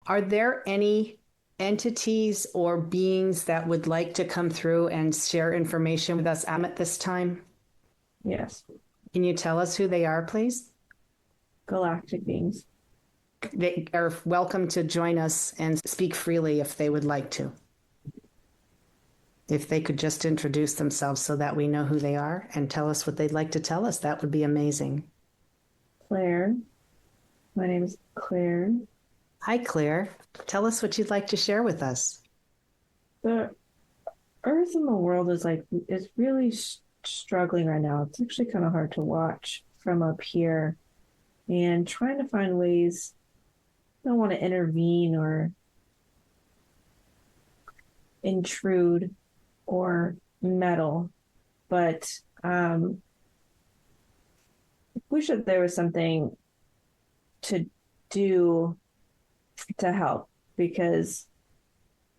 Are there any entities or beings that would like to come through and share information with us at this time? Yes. Can you tell us who they are, please? Galactic beings. They are welcome to join us and speak freely if they would like to. If they could just introduce themselves so that we know who they are and tell us what they'd like to tell us, that would be amazing. Claire. My name is Claire. Hi, Claire. Tell us what you'd like to share with us. The Earth and the world is really struggling right now. It's actually kind of hard to watch from up here, and trying to find ways. I don't want to intervene or intrude or meddle, but I wish that there was something to do to help, because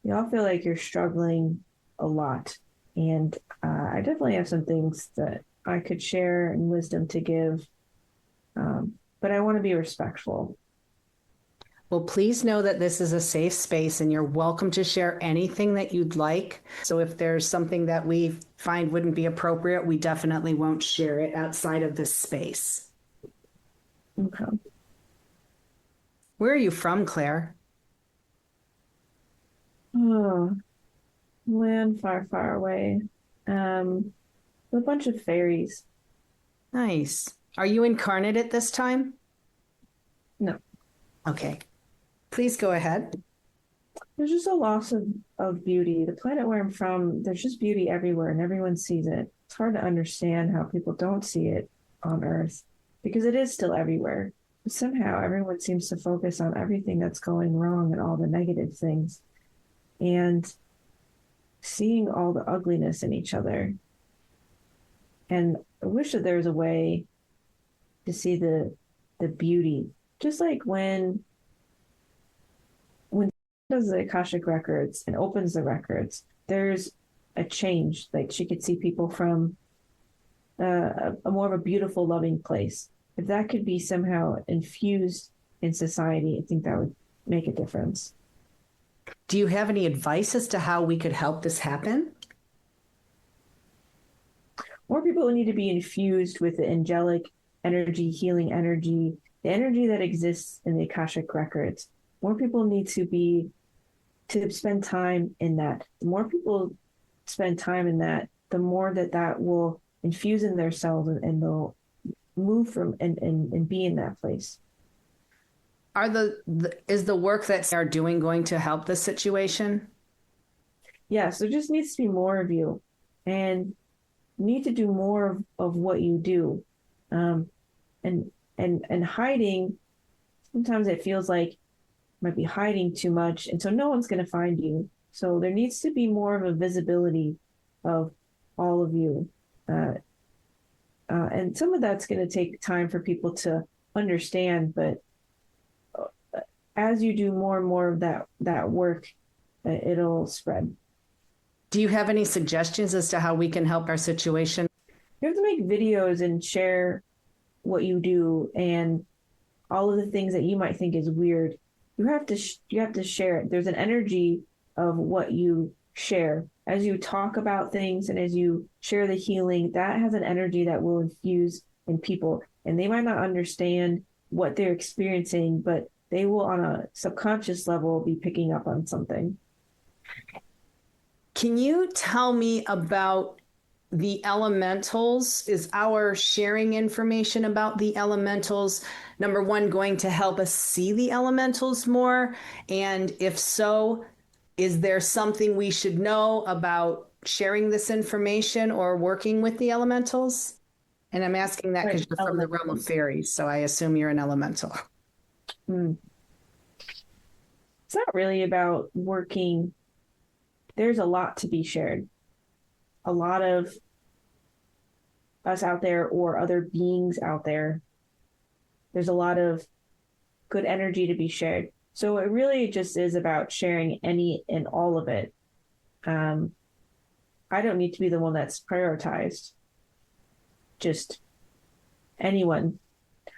y'all feel like you're struggling a lot. And I definitely have some things that I could share and wisdom to give, but I want to be respectful. Well, please know that this is a safe space and you're welcome to share anything that you'd like. So if there's something that we find wouldn't be appropriate, we definitely won't share it outside of this space. Okay. Where are you from, Claire? Oh, land far, far away. A bunch of fairies. Nice. Are you incarnate at this time? No, Okay. Please go ahead. there's just a loss of beauty. The planet where I'm from, there's just beauty everywhere and everyone sees it. It's hard to understand how people don't see it on Earth, because it is still everywhere. But somehow everyone seems to focus on everything that's going wrong and all the negative things, and seeing all the ugliness in each other. And I wish that there was a way to see the beauty. Just like when does the Akashic records and opens the records, there's a change. Like she could see people from a more of a beautiful, loving place. If that could be somehow infused in society, I think that would make a difference. Do you have any advice as to how we could help this happen? More people need to be infused with the angelic energy, healing energy, the energy that exists in the Akashic records. More people need to spend time in that. The more people spend time in that, the more that will infuse in their cells, and they'll move from and be in that place. Is the work that they are doing going to help the situation? Yes, there just needs to be more of you, and you need to do more of what you do. Um, and hiding, sometimes it feels like you might be hiding too much, and so no one's going to find you. So there needs to be more of a visibility of all of you. And some of that's going to take time for people to understand, but as you do more and more of that work, it'll spread. Do you have any suggestions as to how we can help our situation? You have to make videos and share what you do, and all of the things that you might think is weird. You have to share it. There's an energy of what you share as you talk about things, and as you share the healing, that has an energy that will infuse in people, and they might not understand what they're experiencing, but they will on a subconscious level be picking up on something. Can you tell me about the elementals? Is our sharing information about the elementals, number one, going to help us see the elementals more? And if so, is there something we should know about sharing this information or working with the elementals? And I'm asking that because you're from the realm of fairies, so I assume you're an elemental. Mm. It's not really about working. There's a lot to be shared. A lot of us out there or other beings out there. There's a lot of good energy to be shared. So it really just is about sharing any and all of it. I don't need to be the one that's prioritized. Just anyone.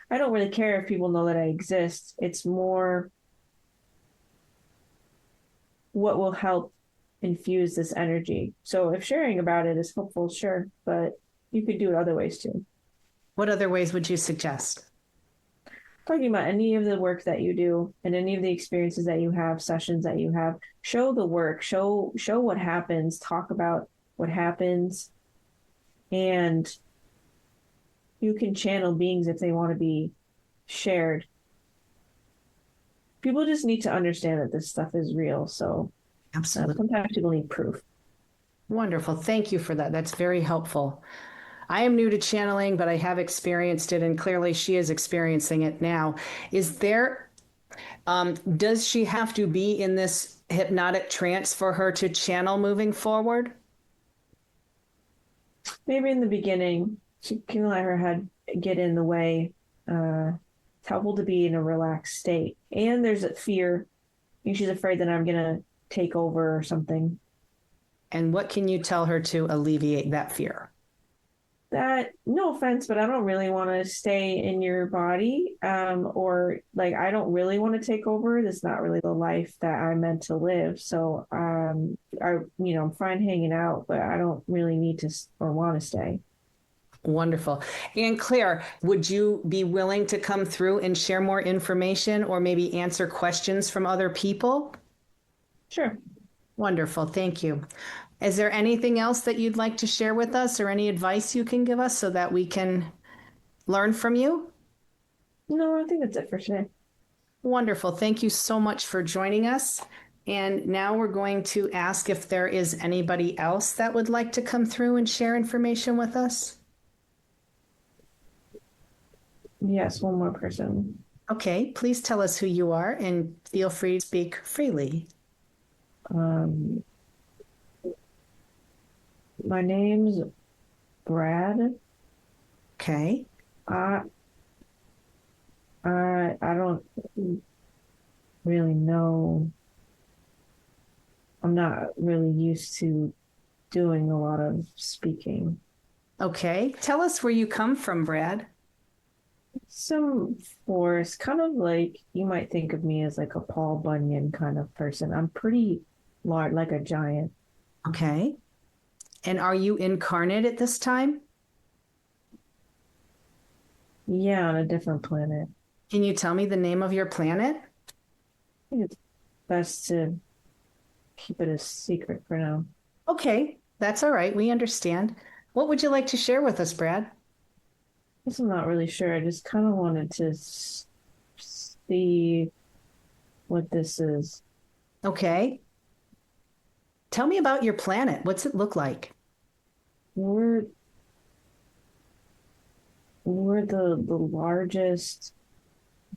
I don't really care if people know that I exist. It's more what will help infuse this energy. So if sharing about it is helpful, sure, but you could do it other ways too. What other ways would you suggest? Talking about any of the work that you do and any of the experiences that you have, sessions that you have, show the work, show what happens, talk about what happens, and you can channel beings if they want to be shared. People just need to understand that this stuff is real. So Absolutely. sometimes people need proof. Wonderful. Thank you for that. That's very helpful. I am new to channeling, but I have experienced it, and clearly she is experiencing it now. Is there, does she have to be in this hypnotic trance for her to channel moving forward? Maybe in the beginning, she can let her head get in the way. It's helpful to be in a relaxed state. And there's a fear. I think she's afraid that I'm going to take over or something. And what can you tell her to alleviate that fear? That, no offense, but I don't really want to stay in your body. Or like, I don't really want to take over. That's not really the life that I'm meant to live. So, I'm fine hanging out, but I don't really need to or want to stay. Wonderful. And Claire, would you be willing to come through and share more information or maybe answer questions from other people? Sure. Wonderful. Thank you. Is there anything else that you'd like to share with us or any advice you can give us so that we can learn from you? No, I think that's it for today. Wonderful. Thank you so much for joining us. And now we're going to ask if there is anybody else that would like to come through and share information with us. Yes, one more person. Okay, please tell us who you are and feel free to speak freely. My name's Brad. Okay. I don't really know. I'm not really used to doing a lot of speaking. Okay. Tell us where you come from, Brad. Some forest, kind of like you might think of me as like a Paul Bunyan kind of person. I'm pretty large, like a giant. Okay. And are you incarnate at this time? Yeah, on a different planet. Can you tell me the name of your planet? I think it's best to keep it a secret for now. Okay, that's all right. We understand. What would you like to share with us, Brad? I guess I'm not really sure. I just kind of wanted to see what this is. Okay. Tell me about your planet. What's it look like? We're the largest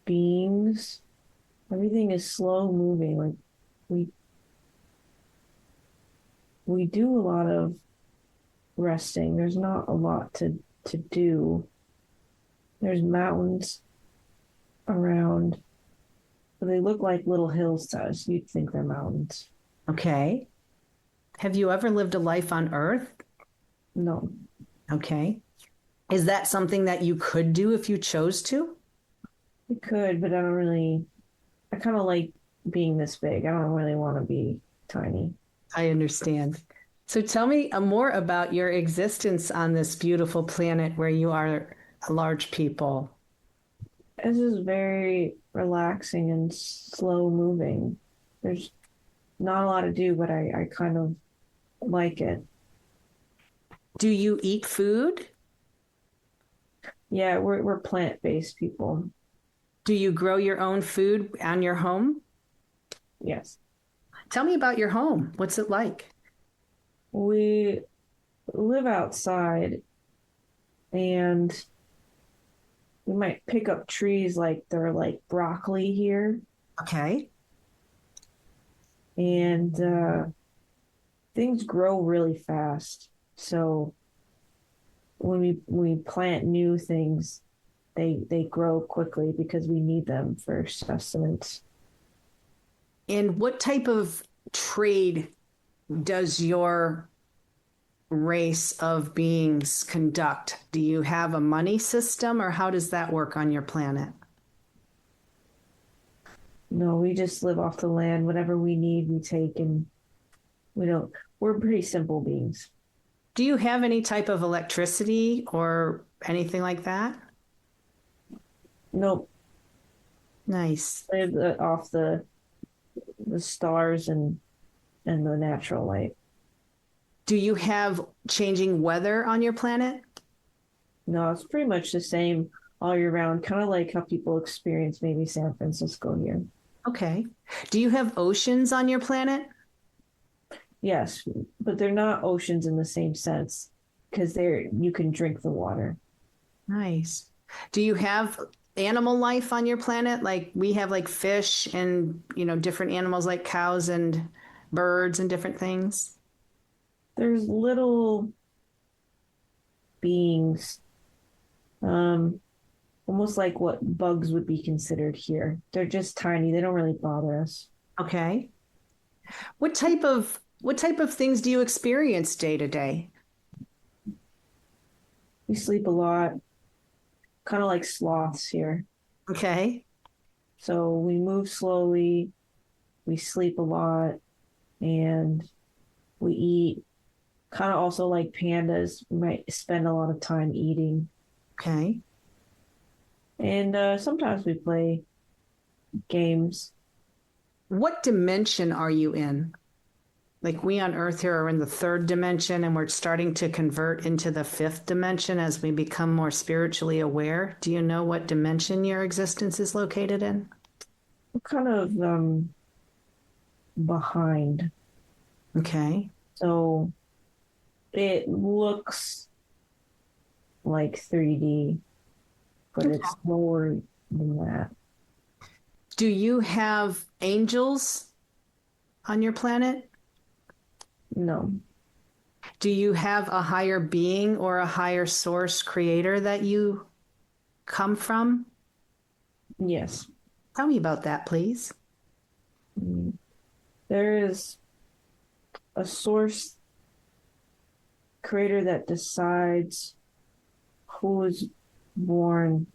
beings. Everything is slow moving. Like we do a lot of resting. There's not a lot to do. There's mountains around, but they look like little hills to us. You'd think they're mountains. Okay. Have you ever lived a life on Earth? No. Okay. Is that something that you could do if you chose to? We could, but I kind of like being this big. I don't really want to be tiny. I understand. So tell me more about your existence on this beautiful planet where you are a large people. This is very relaxing and slow moving. There's not a lot to do, but I kind of like it. Do you eat food? Yeah, we're plant-based people. Do you grow your own food on your home? Yes. Tell me about your home. What's it like? We live outside and we might pick up trees like they're like broccoli here. Okay. And things grow really fast. So when we plant new things, they grow quickly because we need them for sustenance. And what type of trade does your race of beings conduct? Do you have a money system or how does that work on your planet? No, we just live off the land. Whatever we need, we take, and we don't, we're pretty simple beings. Do you have any type of electricity or anything like that? Nope. Nice. Live off the stars and the natural light. Do you have changing weather on your planet? No, it's pretty much the same all year round, kind of like how people experience maybe San Francisco here. Okay. Do you have oceans on your planet? Yes, but they're not oceans in the same sense because they're you can drink the water. Nice. Do you have animal life on your planet? Like we have like fish and, different animals like cows and birds and different things? There's little beings, um, almost like what bugs would be considered here. They're just tiny. They don't really bother us. Okay. What type of things do you experience day to day? We sleep a lot, kind of like sloths here. Okay. So we move slowly, we sleep a lot, and we eat. Kind of also like pandas, we might spend a lot of time eating. Okay. And sometimes we play games. What dimension are you in? Like we on Earth here are in the third dimension and we're starting to convert into the fifth dimension as we become more spiritually aware. Do you know what dimension your existence is located in? We're kind of behind. Okay. So it looks like 3D, but Okay. it's lower than that. Do you have angels on your planet? No. Do you have a higher being or a higher source creator that you come from? Yes. Tell me about that, please. Mm. There is a source creator that decides who is born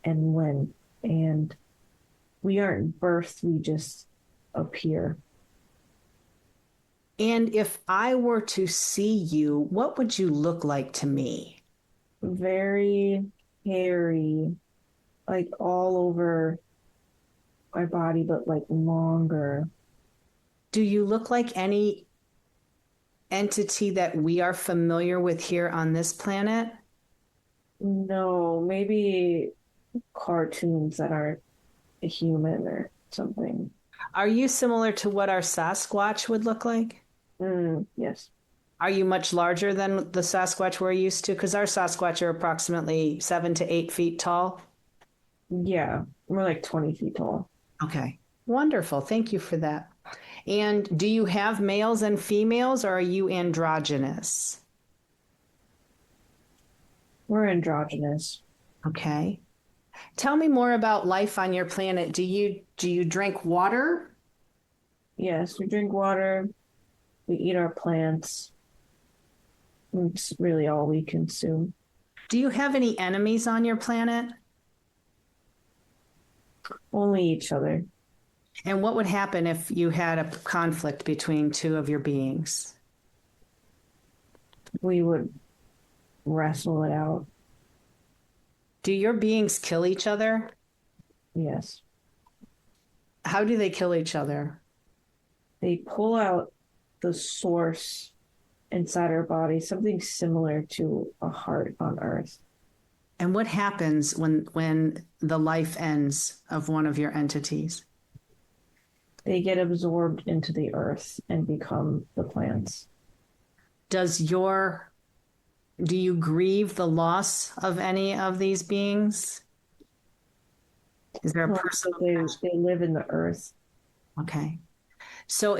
and when. And we aren't birthed, we just appear. And if I were to see you, what would you look like to me? Very hairy, like all over my body, but like longer. Do you look like any entity that we are familiar with here on this planet? No, maybe cartoons that are a human or something. Are you similar to what our Sasquatch would look like? Yes. Are you much larger than the Sasquatch we're used to? Because our Sasquatch are approximately 7 to 8 feet tall. Yeah. We're like 20 feet tall. Okay. Wonderful. Thank you for that. And do you have males and females or are you androgynous? We're androgynous. Okay. Tell me more about life on your planet. Do you drink water? Yes, we drink water, we eat our plants. It's really all we consume. Do you have any enemies on your planet? Only each other. And what would happen if you had a conflict between two of your beings? We would wrestle it out. Do your beings kill each other? Yes. How do they kill each other? They pull out the source inside our body, something similar to a heart on Earth. And what happens when the life ends of one of your entities? They get absorbed into the earth and become the plants. Do you grieve the loss of any of these beings? Is there a Well, personal they live in the earth. Okay. So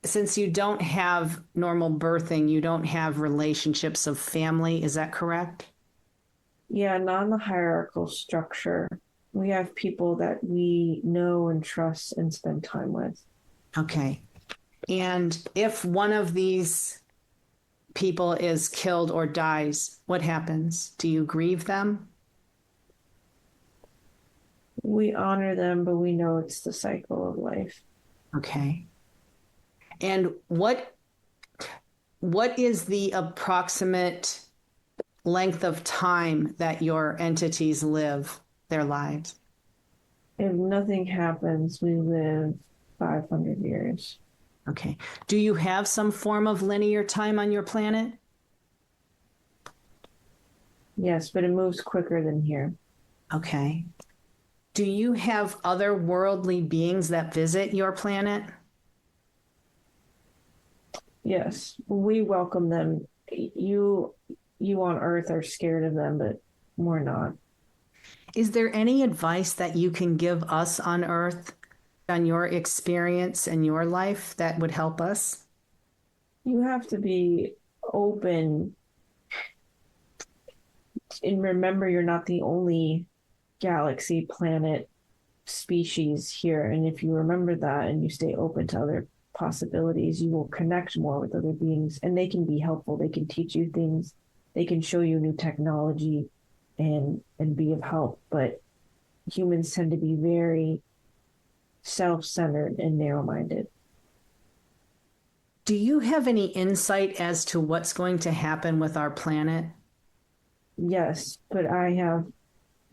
since you don't have normal birthing, you don't have relationships of family, is that correct? Yeah, not in the hierarchical structure. We have people that we know and trust and spend time with. Okay. And if one of these people is killed or dies, what happens? Do you grieve them? We honor them, but we know it's the cycle of life. Okay. And what is the approximate length of time that your entities live their lives? If nothing happens, we live 500 years. Okay. Do you have some form of linear time on your planet? Yes, but it moves quicker than here. Okay. Do you have other worldly beings that visit your planet? Yes, we welcome them. You on Earth are scared of them, but we're not. Is there any advice that you can give us on Earth on your experience and your life that would help us? You have to be open and remember you're not the only galaxy, planet, species here. And if you remember that and you stay open to other possibilities, you will connect more with other beings and they can be helpful. They can teach you things, they can show you new technology and be of help. But humans tend to be very self-centered and narrow-minded. Do you have any insight as to what's going to happen with our planet? Yes, but I have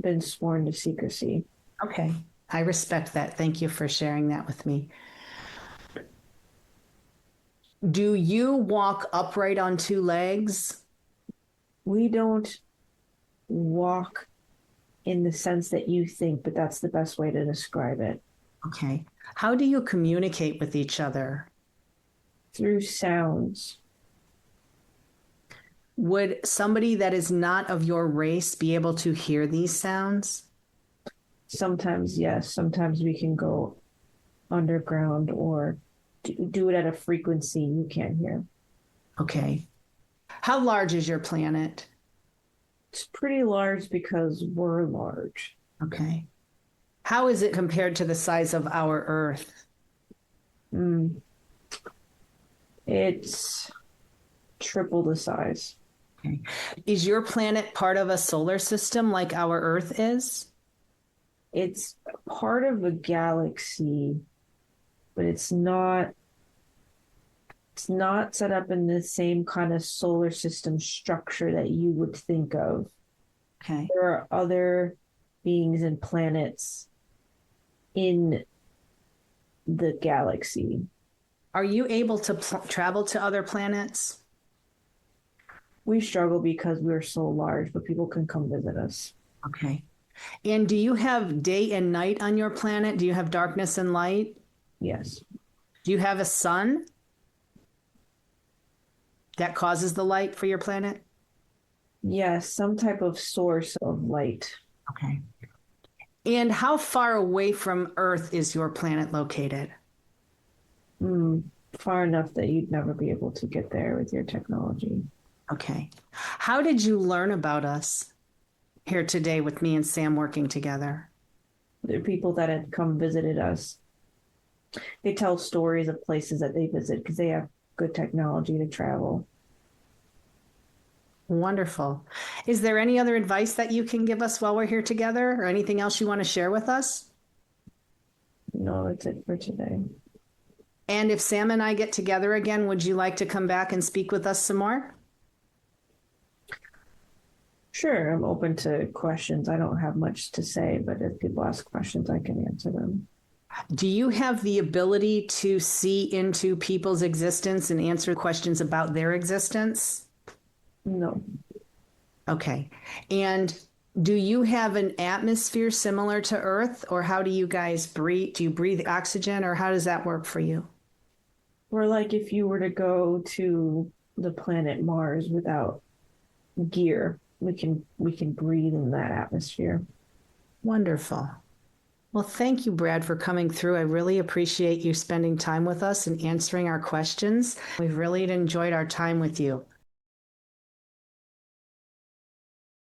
been sworn to secrecy. Okay. I respect that. Thank you for sharing that with me. Do you walk upright on two legs? We don't walk in the sense that you think, but that's the best way to describe it. Okay. How do you communicate with each other? Through sounds. Would somebody that is not of your race be able to hear these sounds? Sometimes, yes. Sometimes we can go underground or do it at a frequency you can't hear. Okay. How large is your planet? It's pretty large because we're large. Okay. How is it compared to the size of our Earth? Mm. It's triple the size. Okay. Is your planet part of a solar system like our Earth is? It's part of a galaxy, but it's not set up in the same kind of solar system structure that you would think of. Okay. There are other beings and planets in the galaxy. Are you able to travel to other planets? We struggle because we're so large, but people can come visit us. Okay. And do you have day and night on your planet? Do you have darkness and light? Yes. Do you have a sun that causes the light for your planet? Yes, some type of source of light. Okay. And how far away from Earth is your planet located? Far enough that you'd never be able to get there with your technology. Okay. How did you learn about us here today with me and Sam working together? There are people that had come visited us. They tell stories of places that they visit because they have good technology to travel. Wonderful. Is there any other advice that you can give us while we're here together or anything else you want to share with us? No, that's it for today. And if Sam and I get together again, would you like to come back and speak with us some more? Sure, I'm open to questions. I don't have much to say, but if people ask questions, I can answer them. Do you have the ability to see into people's existence and answer questions about their existence? No. Okay. And do you have an atmosphere similar to Earth, or how do you guys breathe? Do you breathe oxygen, or how does that work for you? Or like if you were to go to the planet Mars without gear, we can breathe in that atmosphere. Wonderful. Well, thank you, Brad, for coming through. I really appreciate you spending time with us and answering our questions. We've really enjoyed our time with you.